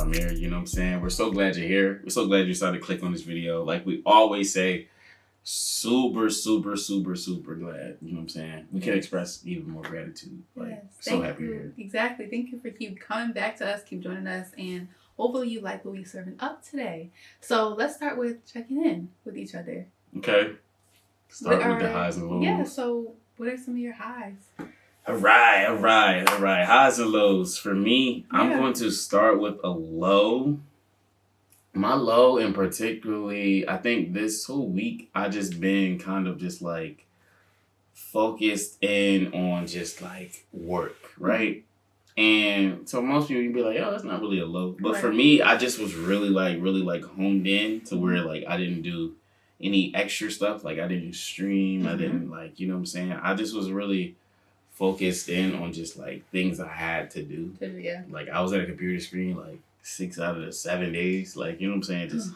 Rahmere, you know what I'm saying? We're so glad you're here. We're so glad you decided to click on this video. Like we always say, super, super, super, super glad. You know what I'm saying? We can express even more gratitude. Like, yes. so happy you're here. Exactly. Thank you for keep coming back to us, keep joining us, and hopefully you like what we're serving up today. So let's start with checking in with each other. Okay. Start with the highs and lows. Yeah, so what are some of your highs? All right. Highs and lows. For me, I'm going to start with a low. My low, and particularly, I think this whole week, I just been kind of just like focused in on just like work, right? And so most people, you'd be like, oh, that's not really a low. But for me, I just was really like honed in to where like I didn't do any extra stuff. Like I didn't stream. I didn't like, you know what I'm saying? I just was really focused in on just like things I had to do. Yeah. Like I was at a computer screen like 6 out of the 7 days. Like, you know what I'm saying? Just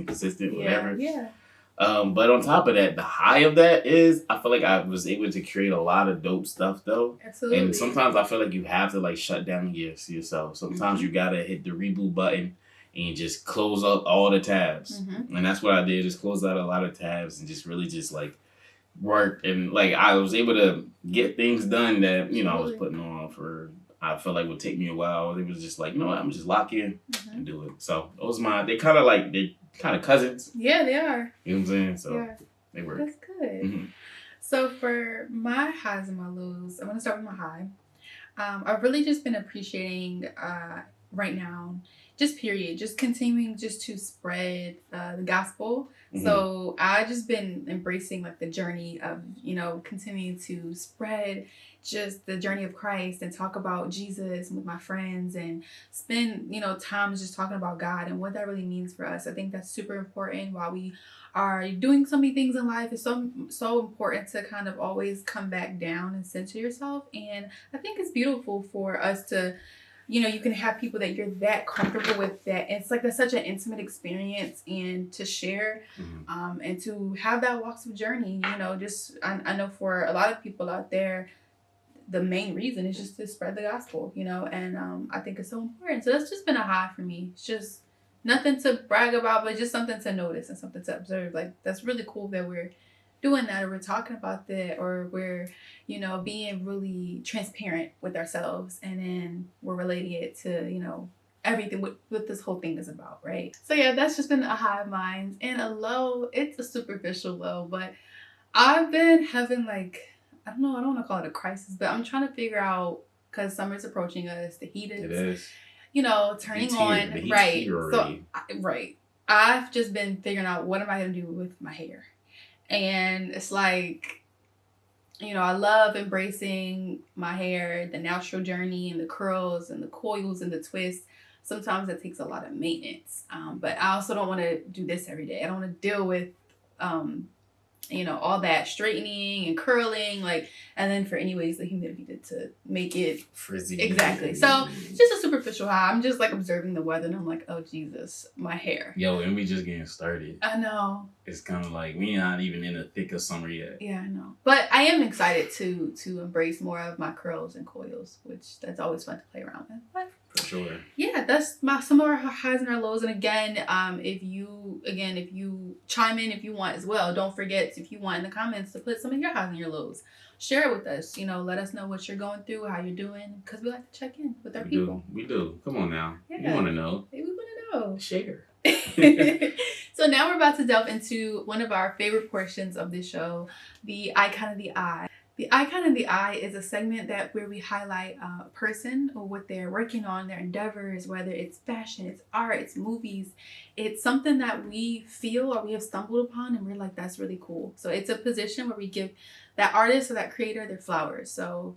consistent, whatever. Yeah. But on top of that, the high of that is I feel like I was able to create a lot of dope stuff though. Absolutely. And sometimes I feel like you have to like shut down yourself. Sometimes you gotta hit the reboot button and just close up all the tabs. And that's what I did, just close out a lot of tabs and just really just like work. And like I was able to get things done that, you know, I was putting on for I felt like would take me a while. It was just like, you know what, I'm just lock in and do it. So those they kind of cousins. Yeah, they are. You know what I'm saying? So they work. That's good. So for my highs and my lows, I'm going to start with my high. I've really just been appreciating right now, just continuing just to spread the gospel. So I just been embracing like the journey of, you know, continuing to spread just the journey of Christ and talk about Jesus with my friends and spend, you know, times just talking about God and what that really means for us. I think that's super important while we are doing so many things in life. It's so important to kind of always come back down and center yourself. And I think it's beautiful for us to, you know, you can have people that you're that comfortable with, that it's like that's such an intimate experience, and to share and to have that walks of journey, you know, just I know for a lot of people out there, the main reason is just to spread the gospel, you know, and I think it's so important. So that's just been a high for me. It's just nothing to brag about, but just something to notice and something to observe. Like that's really cool that we're doing that, or we're talking about that, or we're, you know, being really transparent with ourselves, and then we're relating it to, you know, everything what this whole thing is about, right? So yeah, that's just been a high of mine. And a low, it's a superficial low, but I've been having like, I don't want to call it a crisis, but I'm trying to figure out, because summer's approaching us, the heat is, you know, turning on, right? So I've just been figuring out what am I going to do with my hair. And it's like, you know, I love embracing my hair, the natural journey and the curls and the coils and the twists. Sometimes it takes a lot of maintenance. But I also don't want to do this every day. I don't want to deal with, you know, all that straightening and curling, like, and then for anyways the humidity to make it frizzy. Exactly. So just a superficial high. I'm just like observing the weather and I'm like, oh Jesus, my hair. Yo, and we just getting started. I know. It's kind of like we not even in the thick of summer yet. Yeah, I know. But I am excited to embrace more of my curls and coils, which that's always fun to play around with. But for sure. Yeah, that's some of our highs and our lows. And again, if you chime in if you want as well, don't forget, if you want in the comments, to put some of your highs and your lows. Share it with us. You know, let us know what you're going through, how you're doing, because we like to check in with our people. We do. Come on now. Yeah. You want to know. We want to know. Share. So now we're about to delve into one of our favorite portions of this show, the Icon of the Eye. The Icon of the Eye is a segment where we highlight a person or what they're working on, their endeavors, whether it's fashion, it's art, it's movies. It's something that we feel or we have stumbled upon and we're like, that's really cool. So it's a position where we give that artist or that creator their flowers. So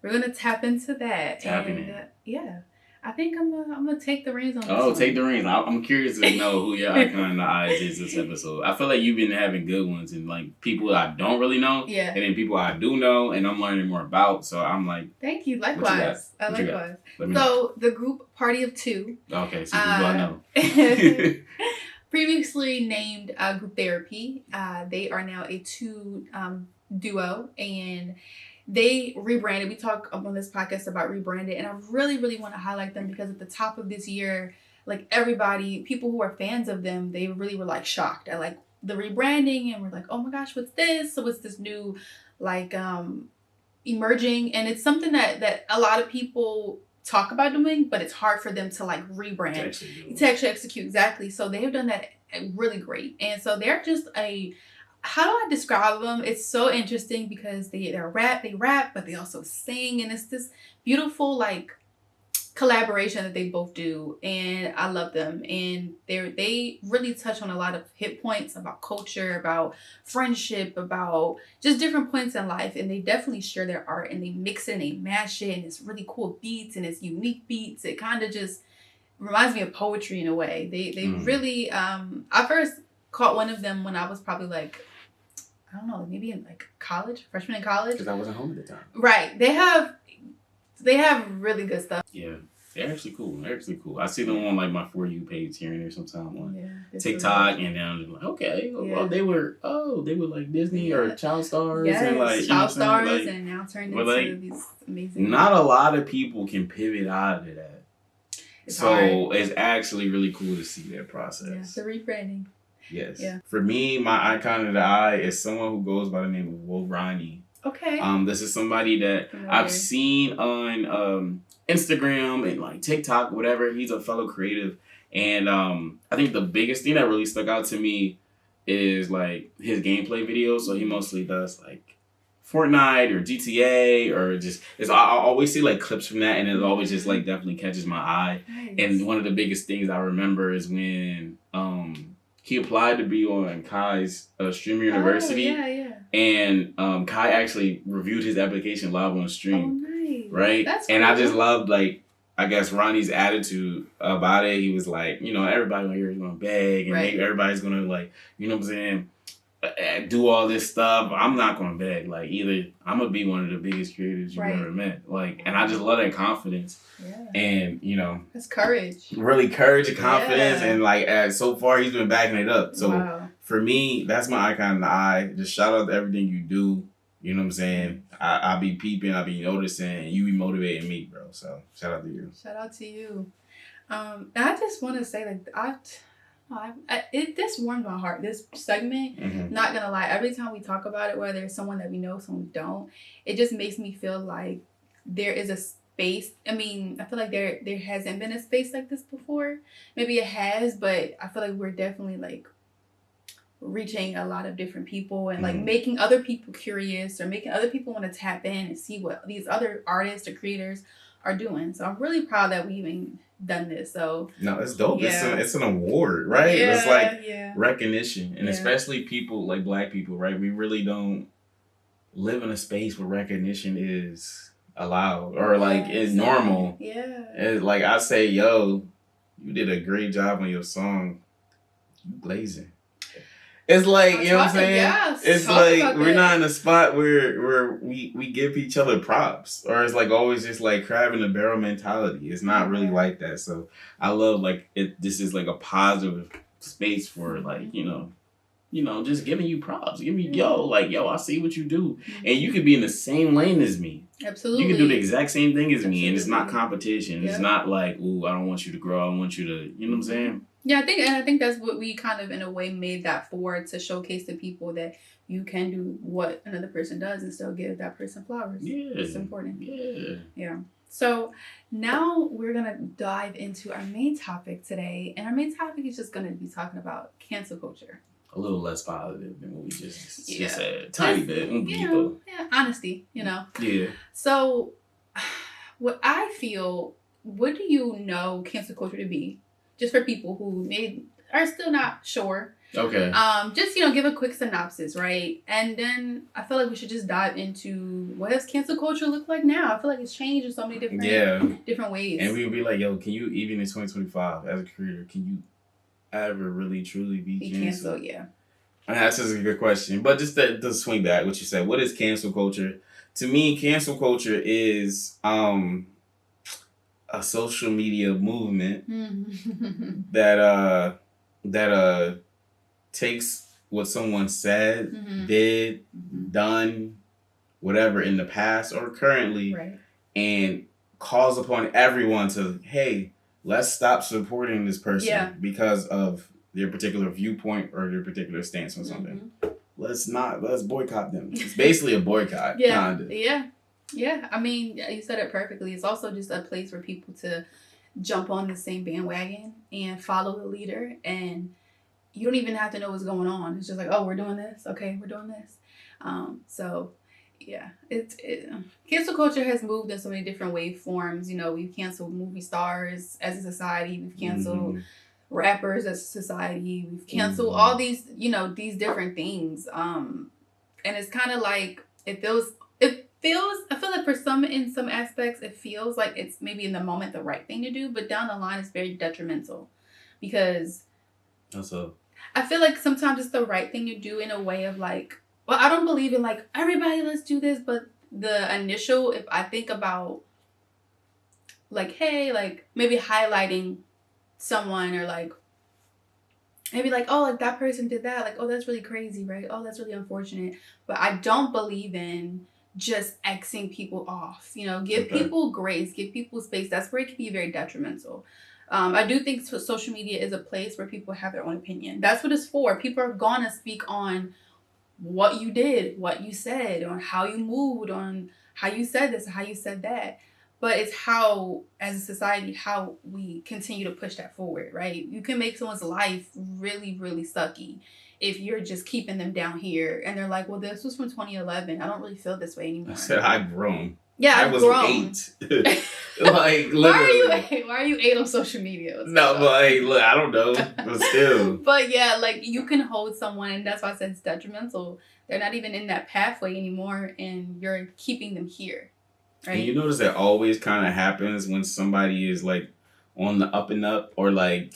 we're going to tap into that. Yeah. I think I'm gonna take the reins on this one. Take the reins. I'm curious to know who your icon in the eyes is this episode. I feel like you've been having good ones and like people I don't really know. Yeah. And then people I do know and I'm learning more about. So I'm like, thank you. Likewise. Likewise. So the group Party of Two. Okay, so who do I know? Previously named Group Therapy. They are now a two duo, and they rebranded. We talk on this podcast about rebranded, and I really, really want to highlight them because at the top of this year, like everybody, people who are fans of them, they really were like shocked at like the rebranding, and we're like, oh my gosh, what's this? So what's this new like emerging? And it's something that a lot of people talk about doing, but it's hard for them to like rebrand, to actually execute. Exactly. So they have done that really great. And so they're just how do I describe them? It's so interesting because they rap, but they also sing, and it's this beautiful like collaboration that they both do, and I love them. And they really touch on a lot of hit points about culture, about friendship, about just different points in life, and they definitely share their art, and they mix it and they mash it, and it's really cool beats, and it's unique beats. It kind of just reminds me of poetry in a way. They really I first caught one of them when I was probably like, I don't know, maybe in like college, freshman in college, because I wasn't home at the time. Right. They have really good stuff. Yeah. They're actually cool. I see them on like my For You page here and there sometime on TikTok, really, and then I'm just like, okay, they were like Disney or Child Stars, and like Child Stars, like, and now turned into like, these amazing. Not a lot of people can pivot out of that, it's actually really cool to see that process. Yeah, the rebranding. Yes. Yeah. For me, my icon of the eye is someone who goes by the name of Will Ronnie. Okay. This is somebody that I've seen on Instagram and like TikTok, whatever. He's a fellow creative, and I think the biggest thing that really stuck out to me is like his gameplay videos. So he mostly does like Fortnite or GTA or just I always see like clips from that, and it always just like definitely catches my eye. Nice. And one of the biggest things I remember is when he applied to be on Kai's Streamer University. And Kai actually reviewed his application live on stream. Oh, nice. Right? That's cool. And I just loved, like, I guess Ronnie's attitude about it. He was like, everybody here is going to beg, and maybe everybody's going to, like, you know what I'm saying, do all this stuff. I'm not going to beg. Like, either I'm going to be one of the biggest creators you've ever met. Like, and I just love that confidence. Yeah. And, that's courage. Really courage and confidence. Yeah. And, like, so far, he's been backing it up. So, for me, that's my icon in the eye. Just shout out to everything you do. You know what I'm saying? I be peeping, I be noticing, and you be motivating me, bro. So, shout out to you. Shout out to you. And I just want to say, like, this warmed my heart. This segment, not gonna lie, every time we talk about it, whether it's someone that we know, someone we don't, it just makes me feel like there is a space. I mean, I feel like there hasn't been a space like this before. Maybe it has, but I feel like we're definitely like reaching a lot of different people and like making other people curious, or making other people want to tap in and see what these other artists or creators are doing. So I'm really proud that we even done this. So no, it's dope. Yeah. It's an award, right? Yeah, it's like recognition, and especially people like Black people, right? We really don't live in a space where recognition is allowed or like is normal. Yeah, it's like I say, yo, you did a great job on your song. You blazing. It's like, you know what I'm saying? Yes. It's like we're not in a spot where we give each other props, or it's like always just like crab in the barrel mentality. It's not really like that. So I love like this is like a positive space for like, just giving you props. Give me yo, I see what you do. And you could be in the same lane as me. Absolutely. You can do the exact same thing as me, and it's not competition. It's not like, ooh, I don't want you to grow. I want you to, you know what I'm saying? Yeah, I think that's what we kind of in a way made that for, to showcase to people that you can do what another person does and still give that person flowers. Yeah. It's important. Yeah. Yeah. So now we're going to dive into our main topic today. And our main topic is just going to be talking about cancel culture. A little less positive than what we just said. Tiny bit. Honesty, Yeah. So what do you know cancel culture to be? Just for people who maybe are still not sure. Okay. Just, give a quick synopsis, right? And then I feel like we should just dive into what does cancel culture look like now? I feel like it's changed in so many different ways. And we would be like, yo, can you, even in 2025, as a creator, can you ever really, truly be canceled? Yeah. And that's just a good question. But just to swing back, what you said, what is cancel culture? To me, cancel culture is a social media movement that takes what someone said, did, done, whatever in the past or currently, and calls upon everyone to, hey, let's stop supporting this person Yeah. because of their particular viewpoint or their particular stance on something. Let's boycott them. It's basically a boycott. Yeah. Kinda. Yeah. I mean, you said it perfectly. It's also just a place for people to jump on the same bandwagon and follow the leader, and you don't even have to know what's going on. It's just like, oh, we're doing this. Okay, we're doing this. So yeah, cancel culture has moved in so many different waveforms. We've canceled movie stars as a society. We've canceled rappers as a society. We've canceled all these, these different things. And it's kind of like it feels. I feel like in some aspects, it feels like it's maybe in the moment the right thing to do, but down the line, it's very detrimental because I feel like sometimes it's the right thing to do in a way of like, well, I don't believe in like, everybody, let's do this. But the initial, if I think about like, hey, like maybe highlighting someone or like, maybe like, oh, like that person did that. Like, oh, that's really crazy, right? Oh, that's really unfortunate. But I don't believe in just Xing people off. Give people grace, give people space. That's where it can be very detrimental. I do think social media is a place where people have their own opinion. That's what it's for. People are going to speak on what you did, what you said, on how you moved, on how you said this, how you said that. But it's how, as a society, how we continue to push that forward, right? You can make someone's life really, really sucky if you're just keeping them down here. And they're like, well, this was from 2011. I don't really feel this way anymore. I said I've grown. Yeah, I was grown. 8. Like, literally. Why are you 8 on social media? No, but hey, look, I don't know. But still. But yeah, like you can hold someone, and that's why I said it's detrimental. They're not even in that pathway anymore, and you're keeping them here. Right? And you notice that always kind of happens when somebody is like on the up and up, or like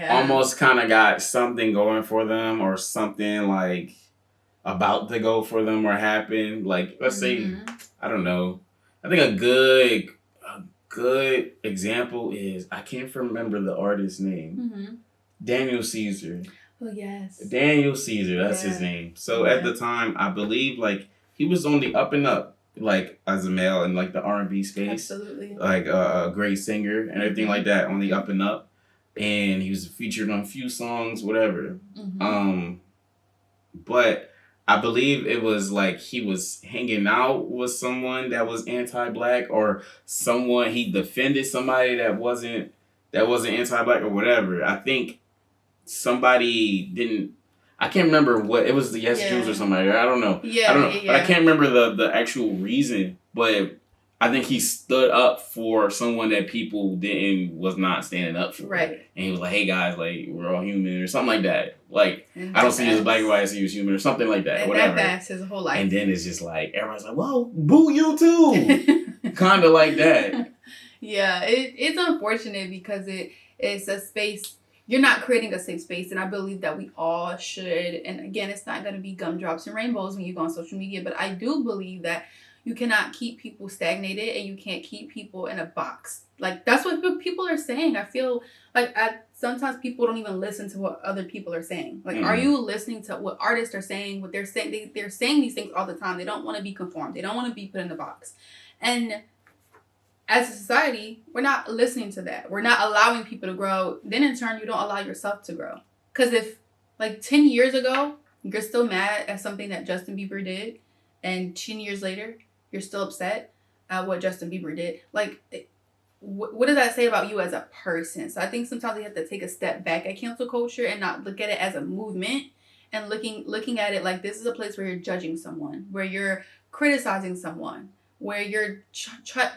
almost kind of got something going for them, or something like about to go for them or happen. Like, let's say, I don't know. I think a good example is, I can't remember the artist's name. Daniel Caesar. Oh, yes. Daniel Caesar, that's his name. So at the time, I believe like he was on the up and up, like as a male in like the R&B space. Absolutely. Like a great singer and everything like that, on the up and up. And he was featured on a few songs, whatever. But I believe it was like he was hanging out with someone that was anti-black, or someone, he defended somebody that wasn't anti-black or whatever. I think somebody didn't, I can't remember what, it was the Yes Jews or somebody. I don't know. I don't know. But I can't remember the actual reason, but I think he stood up for someone that people was not standing up for. Right. And he was like, hey guys, like, we're all human, or something like that. Like, I don't see you as black or white, I see you as human, or something like that. And whatever. that's his whole life. And then it's just like, everybody's like, well, boo you too. Kind of like that. Yeah, it's unfortunate because it's a space, you're not creating a safe space, and I believe that we all should. And again, it's not going to be gumdrops and rainbows when you go on social media, but I do believe that you cannot keep people stagnated, and you can't keep people in a box. Like, that's what people are saying. I feel like sometimes people don't even listen to what other people are saying. Like, are you listening to what artists are saying? What they're saying? They're saying these things all the time. They don't want to be conformed. They don't want to be put in the box. And as a society, we're not listening to that. We're not allowing people to grow. Then in turn, you don't allow yourself to grow. Because if, like, 10 years ago, you're still mad at something that Justin Bieber did, and 10 years later, you're still upset at what Justin Bieber did, like, what does that say about you as a person? So I think sometimes we have to take a step back at cancel culture and not look at it as a movement, and looking at it like this is a place where you're judging someone, where you're criticizing someone, where you're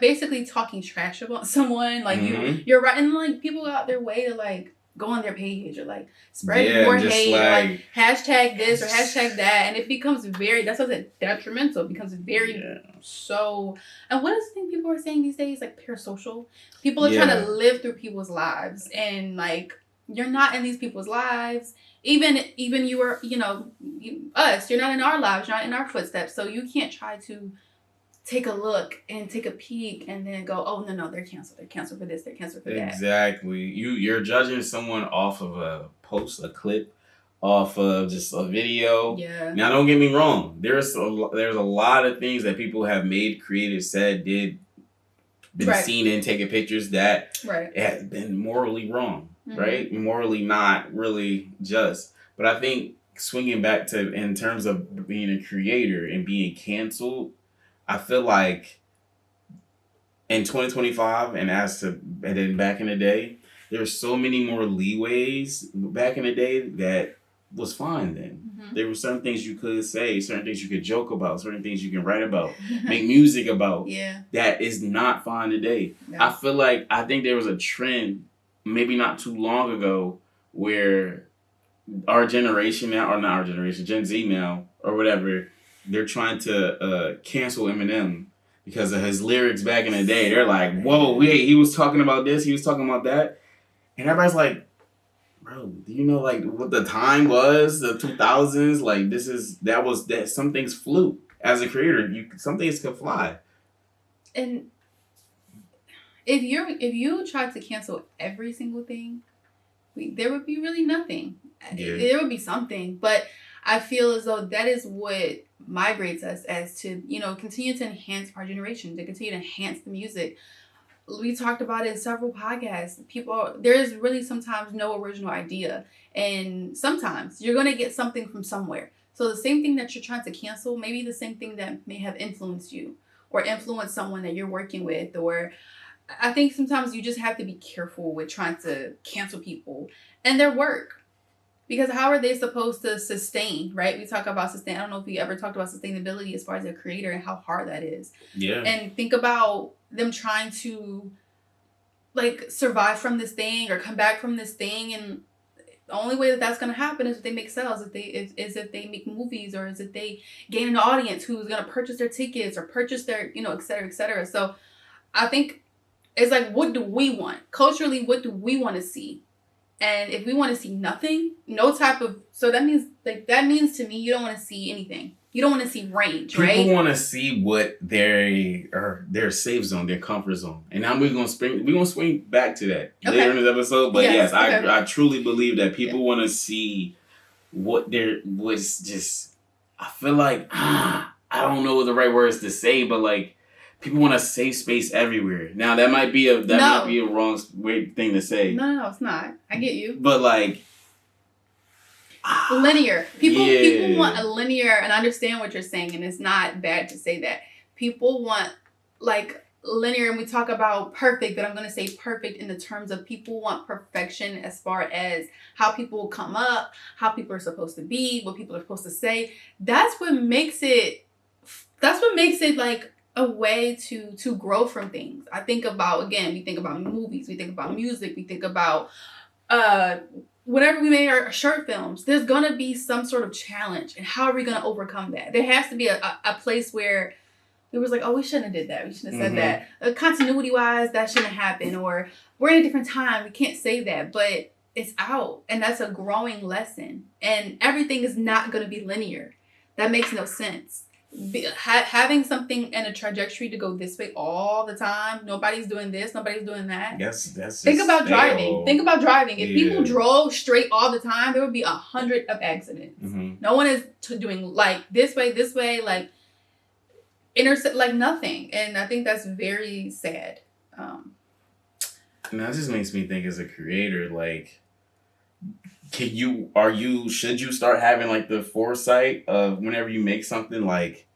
basically talking trash about someone. Like, you're writing, like, people go out their way to, like, go on their page or, like, spread more hate, like, or, like, hashtag this or hashtag that, and it becomes that's what I said, detrimental. It becomes very so. And what is the thing people are saying these days? Like, parasocial. People are trying to live through people's lives, and, like, you're not in these people's lives. Even you are, us. You're not in our lives. You're not in our footsteps. So you can't try to take a look and take a peek and then go, oh, no, they're canceled. They're canceled for this. They're canceled for that. Exactly. You're judging someone off of a post, a clip, off of just a video. Yeah. Now, don't get me wrong. There's a lot of things that people have made, created, said, did been right. seen in taking pictures that right. has been morally wrong, Mm-hmm. right? Morally not really just. But I think swinging back to in terms of being a creator and being canceled, I feel like in 2025 and then back in the day, there's so many more leeways back in the day that was fine then. Mm-hmm. There were certain things you could say, certain things you could joke about, certain things you can write about, make music about. Yeah. That is not fine today. No. I think there was a trend, maybe not too long ago, where our generation now, or not our generation, Gen Z now, or whatever, they're trying to cancel Eminem because of his lyrics back in the day. They're like, whoa, wait, he was talking about this, he was talking about that. And everybody's like, bro, do you know like what the time was, the 2000s? Like some things flew. As a creator, some things could fly. And if you tried to cancel every single thing, there would be really nothing. Yeah. There would be something, but I feel as though that is what migrates us as to, continue to enhance our generation, to continue to enhance the music. We talked about it in several podcasts. There's really sometimes no original idea, and sometimes you're going to get something from somewhere. So the same thing that you're trying to cancel, maybe the same thing that may have influenced you or influenced someone that you're working with, or I think sometimes you just have to be careful with trying to cancel people and their work. Because how are they supposed to sustain, right? We talk about sustain. I don't know if we ever talked about sustainability as far as a creator and how hard that is. Yeah. And think about them trying to like survive from this thing or come back from this thing. And the only way that that's going to happen is if they make sales, if they make movies, or is if they gain an audience who's going to purchase their tickets or purchase their, et cetera, et cetera. So I think it's like, what do we want? Culturally, what do we want to see? And if we want to see nothing, so that means to me, you don't want to see anything. You don't want to see range, right? People want to see what their safe zone, their comfort zone. And now we're going to swing back to that later in this episode. But yes, okay. I truly believe that people want to see what's just, I feel like, I don't know the right words to say, but like, people want a safe space everywhere. Now that might be a wrong thing to say. No, it's not. I get you. But like linear. People want a linear, and I understand what you're saying, and it's not bad to say that. People want like linear, and we talk about perfect, but I'm going to say perfect in the terms of people want perfection as far as how people come up, how people are supposed to be, what people are supposed to say. That's what makes it like a way to grow from things. We think about movies, we think about music, we think about whenever we made our short films, there's gonna be some sort of challenge, and how are we gonna overcome that? There has to be a place where it was like, oh, we shouldn't have did that, we shouldn't have said that. Continuity wise, that shouldn't happen, or we're in a different time, we can't say that, but it's out, and that's a growing lesson. And everything is not gonna be linear. That makes no sense. Having something in a trajectory to go this way all the time, nobody's doing this, nobody's doing that. That's think about driving. If people drove straight all the time, there would be 100 of accidents. No one is doing like this way, like intersect, like nothing. And I think that's very sad. And that just makes me think, as a creator, like, should you start having like the foresight of whenever you make something, like,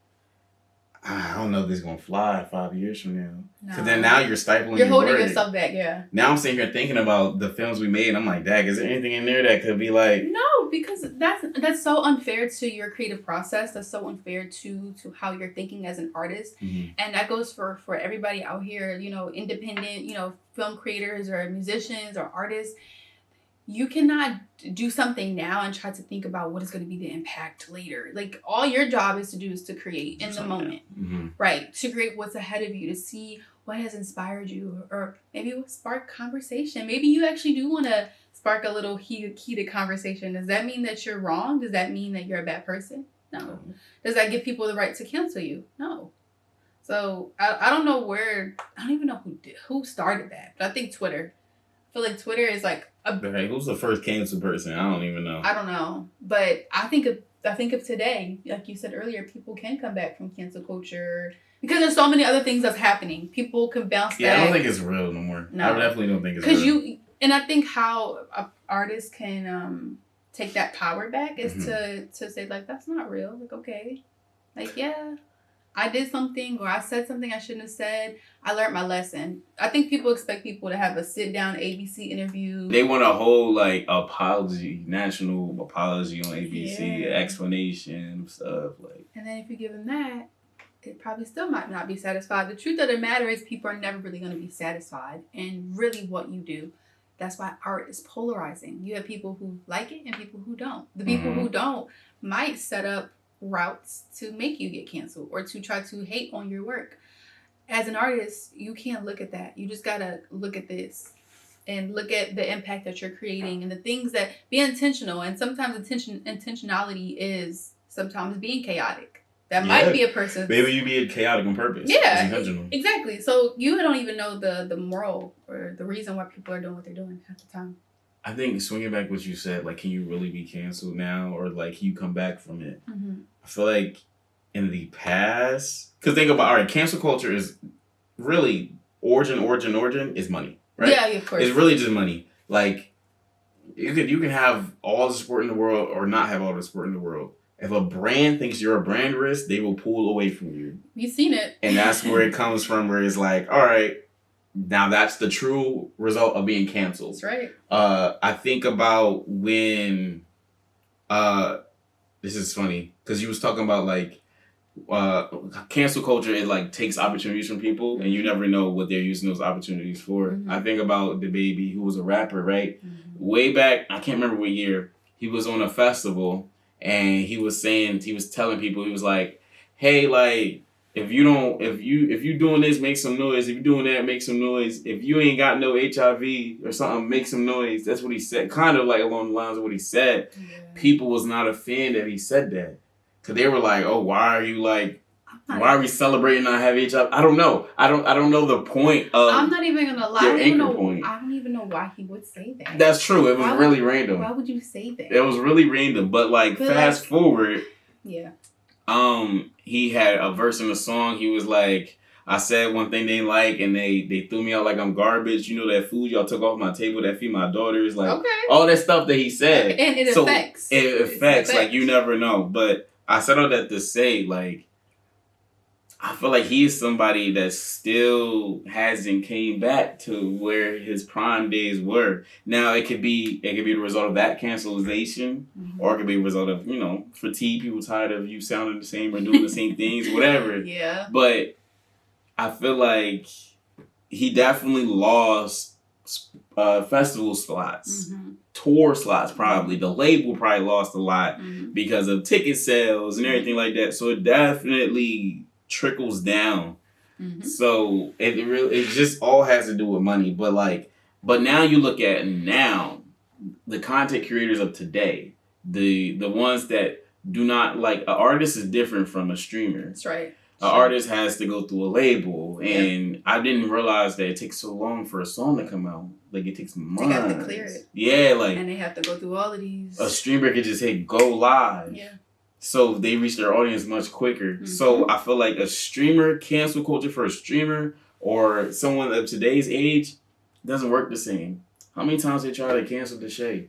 I don't know if this is going to fly 5 years from now. Because then now you're stifling You're holding yourself back, yeah. Now I'm sitting here thinking about the films we made, and I'm like, dang, is there anything in there that could be like... No, because that's so unfair to your creative process. That's so unfair to how you're thinking as an artist. And that goes for everybody out here, independent, film creators or musicians or artists. You cannot do something now and try to think about what is going to be the impact later. Like, all your job is to create in the moment, right? To create what's ahead of you, to see what has inspired you, or maybe it will spark conversation. Maybe you actually do want to spark a little heated conversation. Does that mean that you're wrong? Does that mean that you're a bad person? No. Does that give people the right to cancel you? No. So I don't know I don't even know who started that, but I think Twitter. I feel like Twitter is like who's the first cancel person? I don't even know. I don't know, but I think of today, like you said earlier, people can come back from cancel culture Because there's so many other things that's happening. People can bounce back. Yeah, I don't think it's real no more. No. I definitely don't think it's real. And I think how artists can take that power back is to say, like, that's not real. Like, okay. Like, yeah, I did something or I said something I shouldn't have said. I learned my lesson. I think people expect people to have a sit-down ABC interview. They want a whole, like, apology, national apology on ABC, explanation, stuff. Like. And then if you give them that, it probably still might not be satisfied. The truth of the matter is people are never really going to be satisfied in really what you do. That's why art is polarizing. You have people who like it and people who don't. The people who don't might set up routes to make you get canceled or to try to hate on your work. As an artist, you can't look at that. You just got to look at this and look at the impact that you're creating and the things that be intentional. And sometimes intentionality is sometimes being chaotic. That might be a person. Maybe you be chaotic on purpose. Yeah, exactly. So you don't even know the moral or the reason why people are doing what they're doing half the time. I think swinging back what you said, like, can you really be canceled now, or like, can you come back from it? I feel like in the past, because think about, all right, cancel culture is really origin is money, right? Yeah, of course. It's really just money. Like, you can have all the support in the world or not have all the support in the world. If a brand thinks you're a brand risk, they will pull away from you. You've seen it. And that's where it comes from, where it's like, all right, now that's the true result of being canceled. That's right. I think about when, this is funny, because you was talking about, like, cancel culture, it, like, takes opportunities from people, and you never know what they're using those opportunities for. I think about DaBaby, who was a rapper, right? Way back, I can't remember what year, he was on a festival, and he was telling people, he was like, hey, like, if you doing this, make some noise. If you doing that, make some noise. If you ain't got no HIV or something, make some noise. That's what he said. Kind of like along the lines of what he said. Yeah. People was not a fan that he said that. Cause they were like, oh, why are we celebrating not having HIV? I don't know. I don't know the point of. I'm not even gonna lie. I don't even know why he would say that. That's true. It was really random. Why would you say that? It was really random. But like, fast forward. Yeah. He had a verse in the song. He was like, I said one thing they like, and they threw me out like I'm garbage. You know, that food y'all took off my table that feed my daughters. Like, all that stuff that he said. And it affects. It affects. Like, you never know. But I said all that to say, like, I feel like he's somebody that still hasn't came back to where his prime days were. Now it could be the result of that cancellation, or it could be a result of, fatigue, people tired of you sounding the same or doing the same things, whatever. Yeah. But I feel like he definitely lost festival slots. Tour slots, probably. The label probably lost a lot because of ticket sales and everything like that. So it definitely trickles down. So it just all has to do with money. But now you look at the content creators of today, the ones that do not, like, an artist is different from a streamer. That's right. An artist has to go through a label, and I didn't realize that it takes so long for a song to come out. Like, it takes months. They have to clear it. Yeah, like, and they have to go through all of these. A streamer could just hit go live. Yeah. So they reach their audience much quicker. So I feel like a streamer, cancel culture for a streamer or someone of today's age doesn't work the same. How many times they try to cancel Deshae? How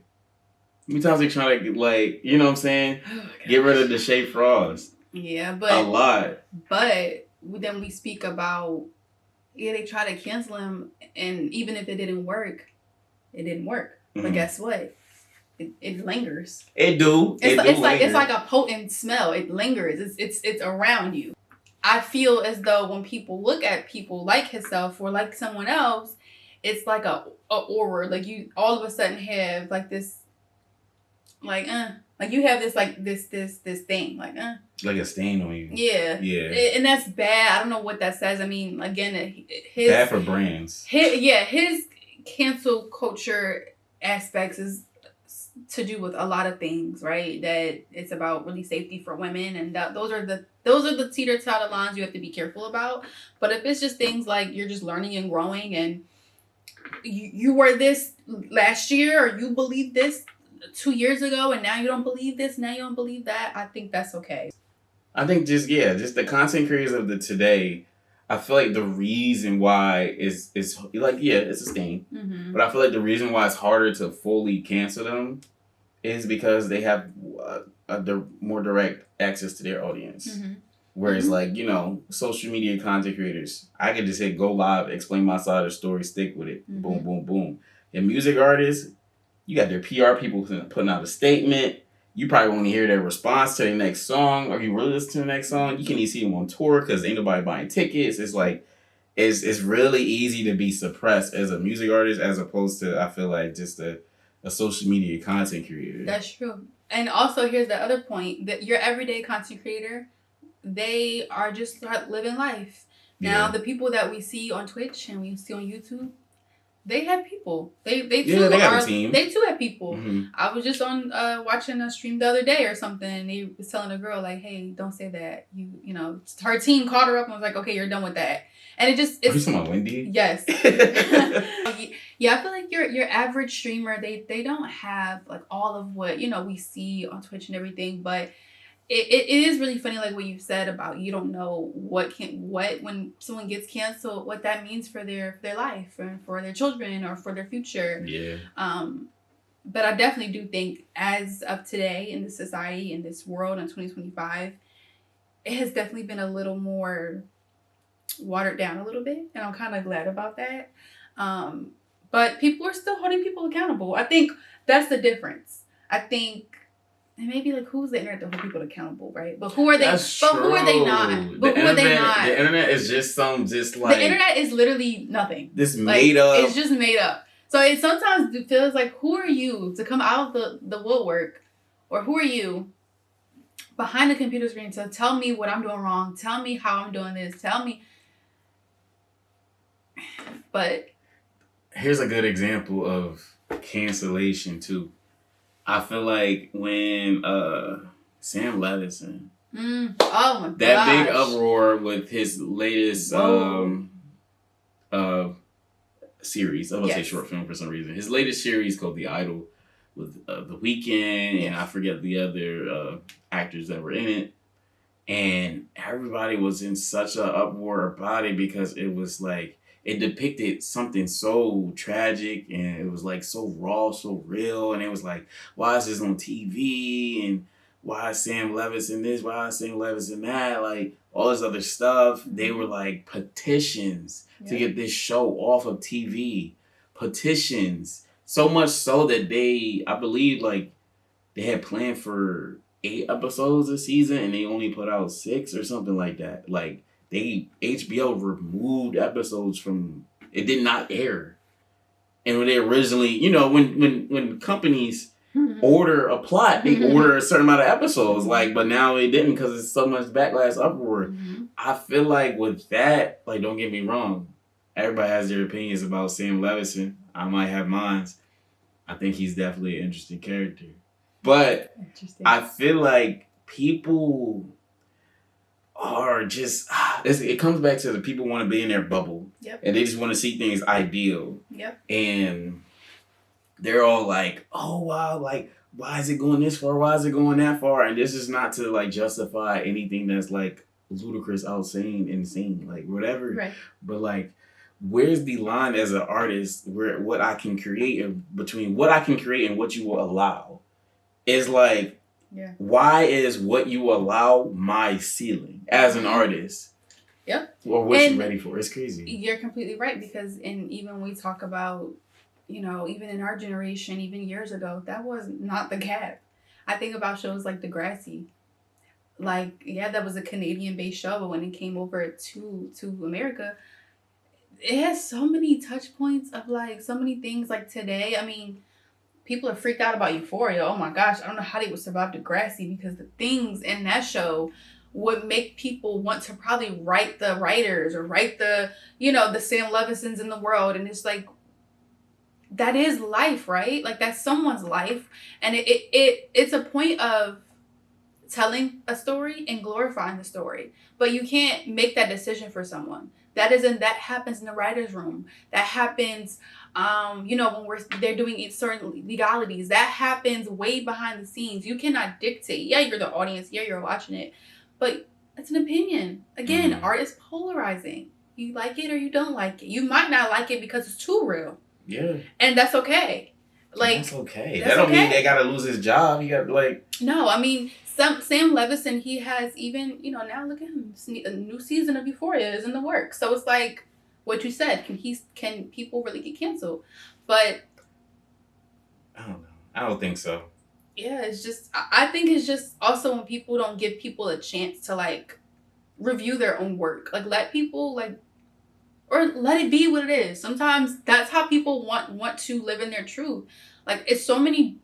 many times they try to, like, you know what I'm saying? Get rid of Deshae Frost. Yeah, but a lot. But then we speak about, they try to cancel him, and even if it didn't work, it didn't work. But guess what? It lingers. It's like a potent smell. It lingers. It's around you. I feel as though when people look at people like himself or like someone else, it's like a aura. Like, you all of a sudden have like this, like you have this like this thing like a stain on you. Yeah. And that's bad. I don't know what that says. I mean, again, his bad for brands. His cancel culture aspects is to do with a lot of things, right? That it's about really safety for women, and those are the teeter-totter lines you have to be careful about. But if it's just things like you're just learning and growing, and you were this last year, or you believed this 2 years ago, and now you don't believe this, now you don't believe that, I think that's okay. I think just the content creators of the today. I feel like the reason why is like it's a stain, but I feel like the reason why it's harder to fully cancel them is because they have more direct access to their audience. Whereas like social media content creators, I could just hit go live, explain my side of the story, stick with it, boom, boom, boom. And music artists, you got their PR people putting out a statement. You probably won't hear their response to the next song, or you really listen to the next song. You can even see them on tour because ain't nobody buying tickets. It's like, it's really easy to be suppressed as a music artist as opposed to, I feel like, just a social media content creator. That's true. And also, here's the other point, that your everyday content creator, they are just living life. Now, the people that we see on Twitch and we see on YouTube, they have people. They too got a team. They too have people. I was just on watching a stream the other day or something, and they was telling a girl like, "Hey, don't say that." You know, her team called her up and was like, "Okay, you're done with that." And it's Are you talking about Wendy? Yes. Yeah, I feel like your average streamer, they don't have like all of what we see on Twitch and everything, but it is really funny, like what you said about you don't know what when someone gets canceled, what that means for their life and for their children or for their future. Yeah. But I definitely do think as of today in this society, in this world in 2025, it has definitely been a little more watered down a little bit, and I'm kind of glad about that. But people are still holding people accountable. I think that's the difference. I think. And maybe like who's the internet to hold people accountable, right? But who are they? That's but true. who are they not? But who are they not? The internet is just like the internet is literally nothing. This made up. It's just made up. So it sometimes feels like, who are you to come out of the woodwork, or who are you behind the computer screen to tell me what I'm doing wrong? Tell me how I'm doing this. Tell me. But here's a good example of cancellation too. I feel like when Sam Levinson, oh my god, that big uproar with his latest series. I was gonna say short film for some reason. His latest series called The Idol with The Weeknd and I forget the other actors that were in it, and everybody was in such an uproar about it because it was like. It depicted something so tragic and it was like so raw, so real. And it was like, why is this on TV? And why is Sam Levinson this? Why is Sam Levinson that? Like all this other stuff. They were like petitions to get this show off of TV. Petitions. So much so that I believe like they had planned for 8 episodes a season and they only put out 6 or something like that. Like, HBO removed episodes from it, did not air. And when they originally, when companies order a plot, they order a certain amount of episodes, but now they didn't because it's so much backlash, uproar. I feel like with that, like, don't get me wrong, everybody has their opinions about Sam Levinson. I might have mine. I think he's definitely an interesting character. But I feel like people are just it comes back to the people want to be in their bubble. And they just want to see things ideal. And they're all like, oh wow, like why is it going this far? Why is it going that far? And this is not to like justify anything that's like ludicrous, insane, like whatever. Right. But like, where's the line as an artist where what I can create between what I can create and what you will allow is like. Why is what you allow my ceiling as an artist? Or what you ready for? It's crazy. You're completely right, because even we talk about, even in our generation, even years ago, that was not the cap. I think about shows like Degrassi. Like, that was a Canadian-based show, but when it came over to America, it has so many touch points of like so many things. Like today, I mean. People are freaked out about Euphoria. Oh my gosh, I don't know how they would survive Degrassi, because the things in that show would make people want to probably write the writers or write the Sam Levinsons in the world. And it's like, that is life, right? Like that's someone's life. And it's a point of telling a story and glorifying the story. But you can't make that decision for someone. That happens in the writer's room. That happens, when they're doing certain legalities. That happens way behind the scenes. You cannot dictate. Yeah, you're the audience. Yeah, you're watching it. But it's an opinion. Again, art is polarizing. You like it or you don't like it. You might not like it because it's too real. Yeah. And that's okay. Like, that's okay. That don't mean they gotta lose his job. He got like. No, I mean, Sam Levinson, he has even, now look at him. A new season of Euphoria is in the works. So it's like what you said. Can people really get canceled? But I don't know. I don't think so. Yeah, it's just, I think it's just also when people don't give people a chance to like review their own work. Like let people or let it be what it is. Sometimes that's how people want to live in their truth. Like it's so many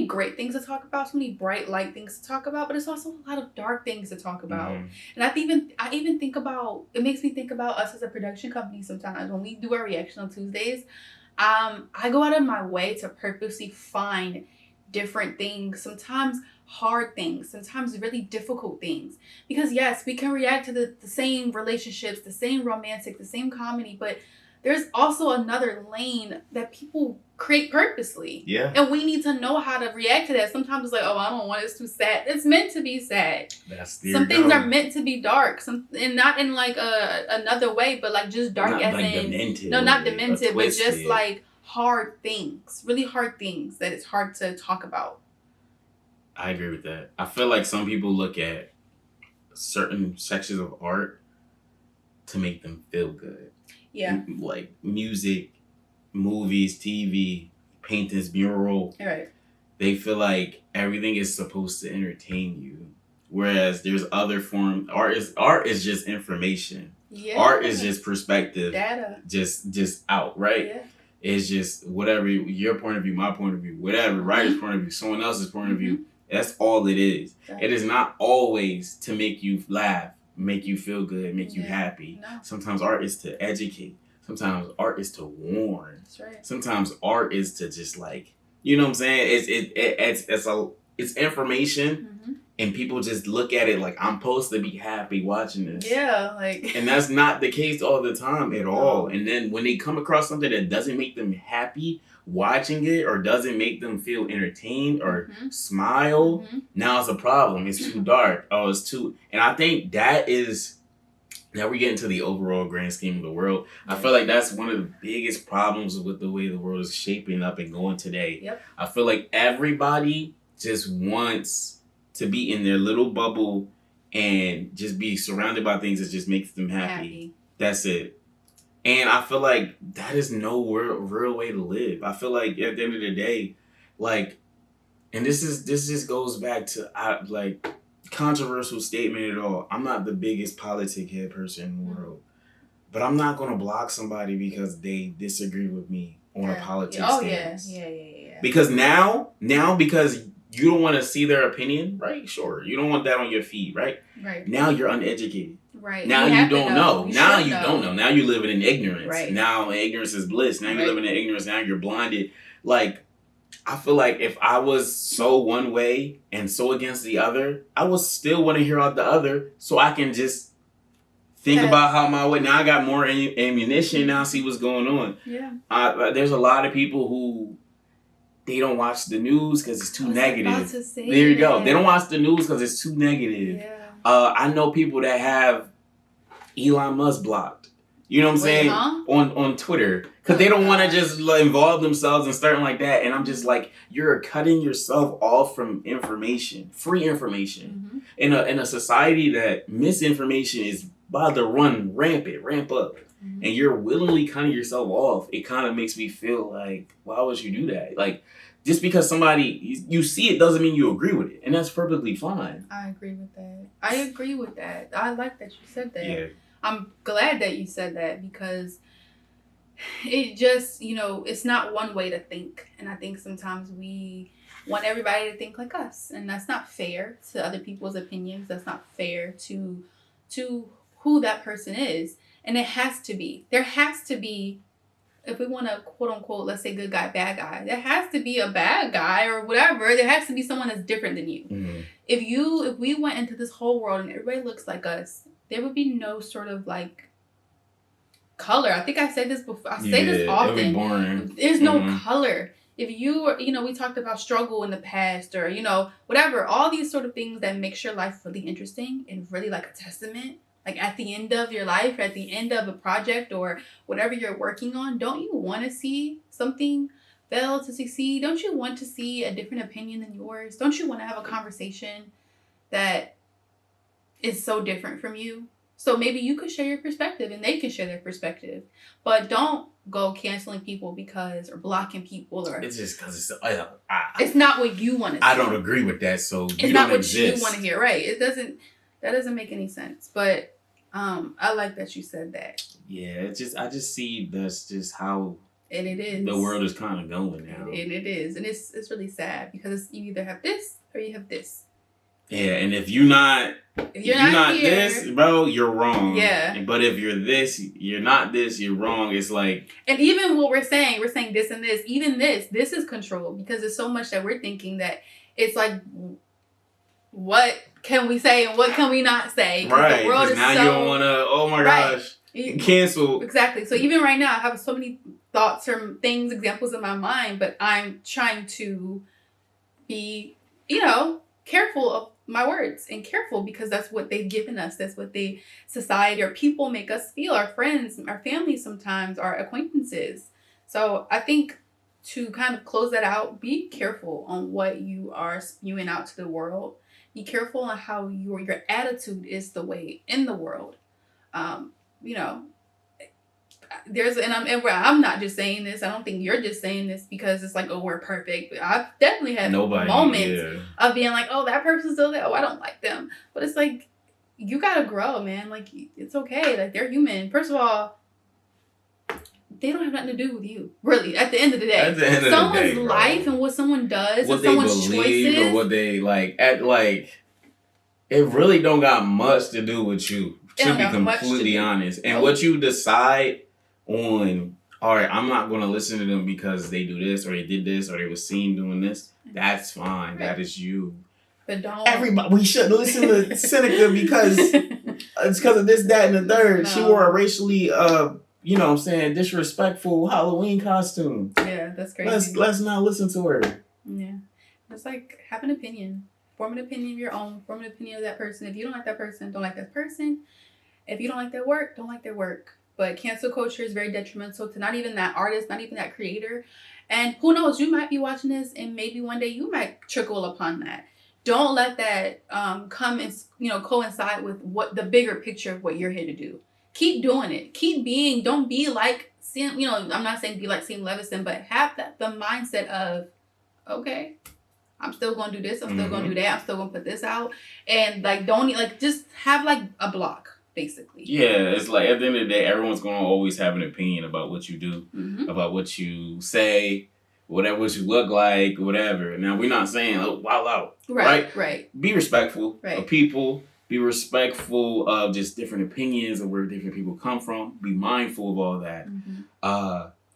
great things to talk about, so many bright light things to talk about, but it's also a lot of dark things to talk about. And I even think about, it makes me think about us as a production company sometimes when we do our reaction on Tuesdays. I go out of my way to purposely find different things, sometimes hard things, sometimes really difficult things. Because yes, we can react to the same relationships, the same romantic, the same comedy, but there's also another lane that people create purposely. Yeah. And we need to know how to react to that. Sometimes it's like, oh, I don't want it, it's too sad. It's meant to be sad. Some things are meant to be dark. And not in like another way, but like just dark not as like in demented. No, not demented, but just like hard things. Really hard things that it's hard to talk about. I agree with that. I feel like some people look at certain sections of art to make them feel good. Yeah. Like music, movies, TV, paintings, mural. Right. They feel like everything is supposed to entertain you. Whereas there's other form. Art is just information. Yeah. Art is just perspective. Data. Just out, right? Yeah. It's just whatever your point of view, my point of view, whatever, writer's point of view, someone else's point of view. That's all it is. Exactly. It is not always to make you laugh, make you feel good, make you happy. No. Sometimes art is to educate. Sometimes art is to warn. That's right. Sometimes art is to just like, you know what I'm saying? It's information, and people just look at it like I'm supposed to be happy watching this. Yeah, like. And that's not the case all the time at all. And then when they come across something that doesn't make them happy watching it or doesn't make them feel entertained or smile, now it's a problem. It's too dark. Oh, it's too. And I think that is. Now we get into the overall grand scheme of the world. I feel like that's one of the biggest problems with the way the world is shaping up and going today. Yep. I feel like everybody just wants to be in their little bubble and just be surrounded by things that just makes them happy. That's it. And I feel like that is no real way to live. I feel like at the end of the day, like, and this just goes back to like, controversial statement at all. I'm not the biggest politic head person in the world, but I'm not going to block somebody because they disagree with me on a politics stance. Yeah. Because now because you don't want to see their opinion, right? Sure. You don't want that on your feed, right? Right. Now you're uneducated. Right. Now you don't know. Now you know. don't know. Now you're living in ignorance. Right. Now ignorance is bliss. Now you're living in ignorance. Now you're blinded. Like, I feel like if I was so one way and so against the other, I would still want to hear out the other so I can just think about how my way. Now I got more ammunition. Now see what's going on. Yeah. There's a lot of people who they don't watch the news because it's too negative. There you go. They don't watch the news because it's too negative. Yeah. I know people that have Elon Musk blocked. You know what I'm saying? On Twitter. Because they don't want to just involve themselves in something like that. And I'm just like, you're cutting yourself off from information. Free information. In a society that misinformation is about to ramp up. And you're willingly cutting yourself off. It kind of makes me feel like, why would you do that? Like, just because somebody, you see it doesn't mean you agree with it. And that's perfectly fine. I agree with that. I like that you said that. Yeah. I'm glad that you said that because it just, it's not one way to think. And I think sometimes we want everybody to think like us. And that's not fair to other people's opinions. That's not fair to who that person is. And it has to be. There has to be, if we want to quote unquote, let's say good guy, bad guy, there has to be a bad guy or whatever. There has to be someone that's different than you. If we went into this whole world and everybody looks like us, there would be no sort of like color. I think I said this before. I say this often. It would be boring. There's no color. if you, we talked about struggle in the past or, whatever, all these sort of things that makes your life really interesting and really like a testament, like at the end of your life, at the end of a project or whatever you're working on, don't you want to see something fail to succeed? Don't you want to see a different opinion than yours? Don't you want to have a conversation that is so different from you? So maybe you could share your perspective and they can share their perspective. But don't go canceling people or blocking people or... It's just because it's not what you want to see. I don't agree with that, so it's not what you want to hear. Right. That doesn't make any sense. But I like that you said that. Yeah, I just see that's just how... And it is. The world is kind of going now. And it is. And it's really sad because you either have this or you have this. Yeah, and if you're not here, this, bro, you're wrong. Yeah. But if you're this, you're not this, you're wrong. It's like... And even what we're saying this and this, even this is control because there's so much that we're thinking that it's like, what can we say and what can we not say? Right, the world is now you don't want to, oh my gosh, cancel. Exactly. So even right now, I have so many thoughts from things, examples in my mind, but I'm trying to be, careful of my words and careful because that's what they've given us. That's what society or people make us feel, our friends, our family sometimes, our acquaintances. So I think to kind of close that out, be careful on what you are spewing out to the world. Be careful on how your attitude is the way in the world. I'm not just saying this. I don't think you're just saying this because it's like, oh, we're perfect. I've definitely had moments of being like, oh, that person's still there. Oh, I don't like them. But it's like, you gotta grow, man. Like, it's okay. Like, they're human. First of all, they don't have nothing to do with you. Really, at the end of the day. Someone's life and what someone does and someone's choices. Or what they it really don't got much to do with you. To be completely honest. And what you decide on, all right, I'm not going to listen to them because they do this or they did this or they were seen doing this. That's fine. Right. That is you. But don't. Everybody, we shouldn't listen to Seneca because it's because of this, that, and the third. No. She wore a racially, disrespectful Halloween costume. Yeah, that's crazy. Let's not listen to her. Yeah. It's like, have an opinion. Form an opinion of your own. Form an opinion of that person. If you don't like that person, don't like that person. If you don't like their work, don't like their work. But cancel culture is very detrimental to not even that artist, not even that creator. And who knows, you might be watching this and maybe one day you might trickle upon that. Don't let that come and coincide with what the bigger picture of what you're here to do. Keep doing it. Keep being. Don't be like Sam. I'm not saying be like Sam Levinson, but have the mindset of, okay, I'm still gonna do this. I'm still gonna do that. I'm still gonna put this out. And just have like a block. Basically. Yeah, it's like at the end of the day, everyone's going to always have an opinion about what you do, about what you say, what you look like, whatever. Now, we're not saying, wild out. Right. Be respectful of people. Be respectful of just different opinions of where different people come from. Be mindful of all that.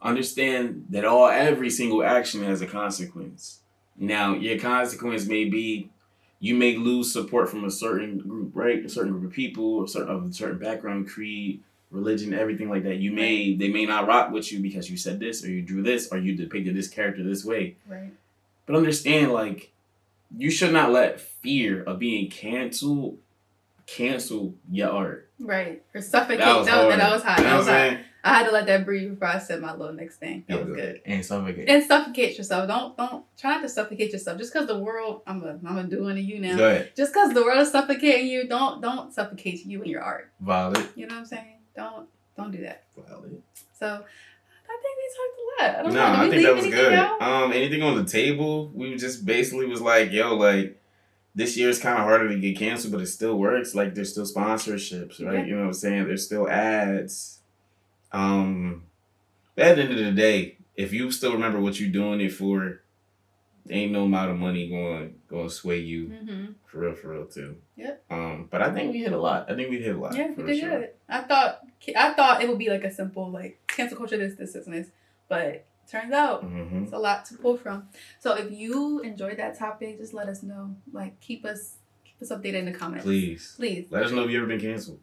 Understand that every single action has a consequence. Now, your consequence may be you may lose support from a certain group, right? A certain group of people, a certain background, creed, religion, everything like that. They may not rock with you because you said this or you drew this or you depicted this character this way. Right. But understand, you should not let fear of being cancel your art. Right. Or suffocate. That was hard. That was hot. I had to let that breathe before I said my little next thing. It was good. And suffocate. And suffocate yourself. Don't try not to suffocate yourself. Just because the world, I'm gonna do it to you now. Go ahead. Just because the world is suffocating you, don't suffocate you in your art. Valid. You know what I'm saying? Don't do that. Valid. So I think we talked a lot. I don't know. I think that was good. Anything on the table? We just basically was like, this year is kind of harder to get canceled, but it still works. There's still sponsorships, right? Yeah. You know what I'm saying? There's still ads. At the end of the day, if you still remember what you're doing it for, ain't no amount of money going to sway you. For real too. Yep. But I think we hit a lot. Yeah, we did good. I thought it would be like a simple cancel culture, this, and this, but turns out it's a lot to pull from. So if you enjoyed that topic, just let us know. Keep us updated in the comments. Please. Let us know if you ever been canceled.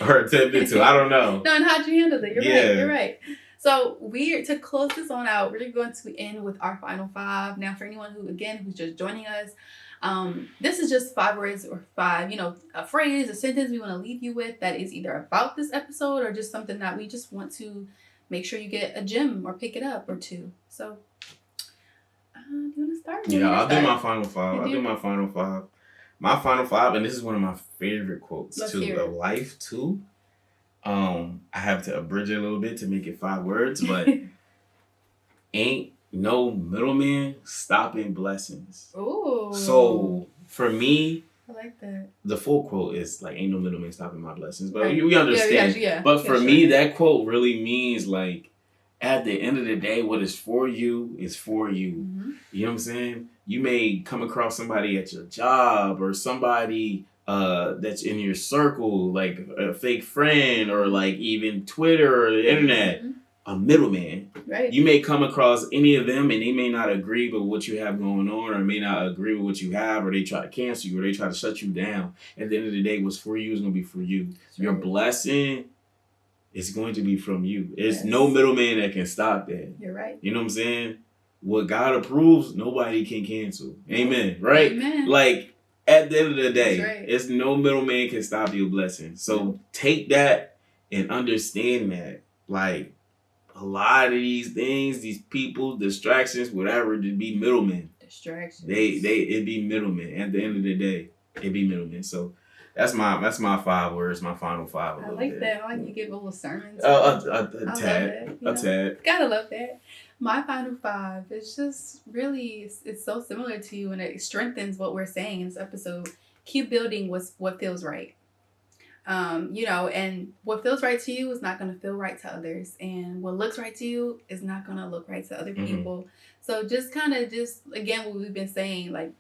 Or attempted to. I don't know. No, and how'd you handle it? You're right. So to close this on out, we're going to end with our final 5. Now, for anyone who's just joining us, this is just 5 words or 5, a phrase, a sentence we want to leave you with that is either about this episode or just something that we just want to make sure you get a gem or pick it up or 2. So, do you want to start? Yeah, I'll do my final 5. My final 5, and this is one of my favorite quotes of life too. I have to abridge it a little bit to make it 5 words, but ain't no middleman stopping blessings. Ooh. So for me, I like that. The full quote is like, ain't no middleman stopping my blessings. But we understand. Yeah. But for me, that quote really means like, at the end of the day, what is for you is for you. Mm-hmm. You know what I'm saying? You may come across somebody at your job or somebody that's in your circle, like a fake friend or like even Twitter or the internet, a middleman. Right. You may come across any of them and they may not agree with what you have going on or may not agree with what you have or they try to cancel you or they try to shut you down. At the end of the day, what's for you is going to be for you. That's your blessing is going to be from you. There's no middleman that can stop that. You're right. You know what I'm saying? What God approves, nobody can cancel. Amen. Right? Amen. Like, at the end of the day, right. it's no middleman can stop your blessing. So take that and understand that. Like, a lot of these things, these people, distractions, whatever, to be middlemen. Distractions. It be middlemen. At the end of the day, it be middlemen. So that's my 5 words, my final 5. I like that. I like you give little sermons. A tad. Gotta love that. My final 5 is just really, it's so similar to you and it strengthens what we're saying in this episode. Keep building what feels right. And what feels right to you is not going to feel right to others. And what looks right to you is not going to look right to other people. So just again, what we've been saying, like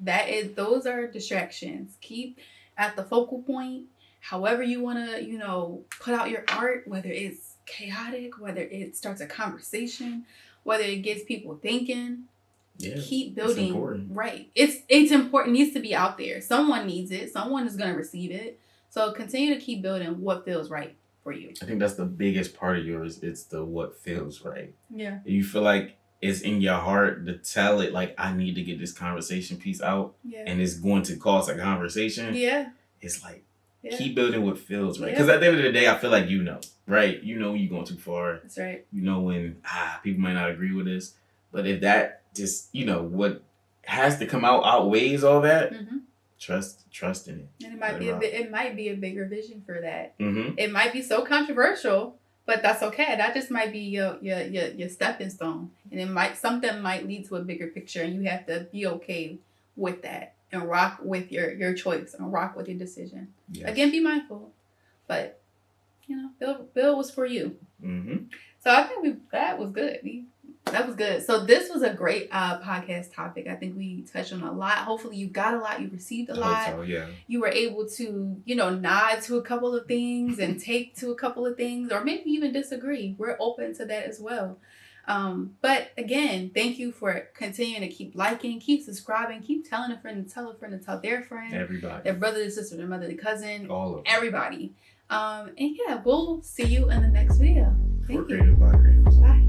those are distractions. Keep at the focal point, however you want to, put out your art, whether it's chaotic, whether it starts a conversation, whether it gets people thinking. Yeah, keep building. It's important. Right. It's important. It needs to be out there. Someone needs it. Someone is going to receive it. So continue to keep building what feels right for you. I think that's the biggest part of yours. It's the what feels right. Yeah. You feel like it's in your heart to tell it, like, I need to get this conversation piece out. Yeah. And it's going to cause a conversation. Yeah. It's like, keep building what feels right. Because at the end of the day, I feel like right? You know when you're going too far. That's right. You know when people might not agree with this. But if that just, what has to come out outweighs all that, trust in it. And it might be a bigger vision for that. Mm-hmm. It might be so controversial, but that's okay. That just might be your stepping stone, and something might lead to a bigger picture, and you have to be okay with that and rock with your choice and rock with your decision. Yes. Again, be mindful, but build was for you. Mm-hmm. So I think that was good. That was good. So this was a great podcast topic. I think we touched on a lot. Hopefully you got a lot. You received a lot. I hope so, yeah. You were able to, nod to a couple of things and take to a couple of things, or maybe even disagree. We're open to that as well. But again, thank you for continuing to keep liking, keep subscribing, keep telling a friend to tell a friend to tell their friend. Everybody. Their brother, their sister, their mother, their cousin. All of them. Everybody. And yeah, we'll see you in the next video. Thank you. Creative by Creators. Bye.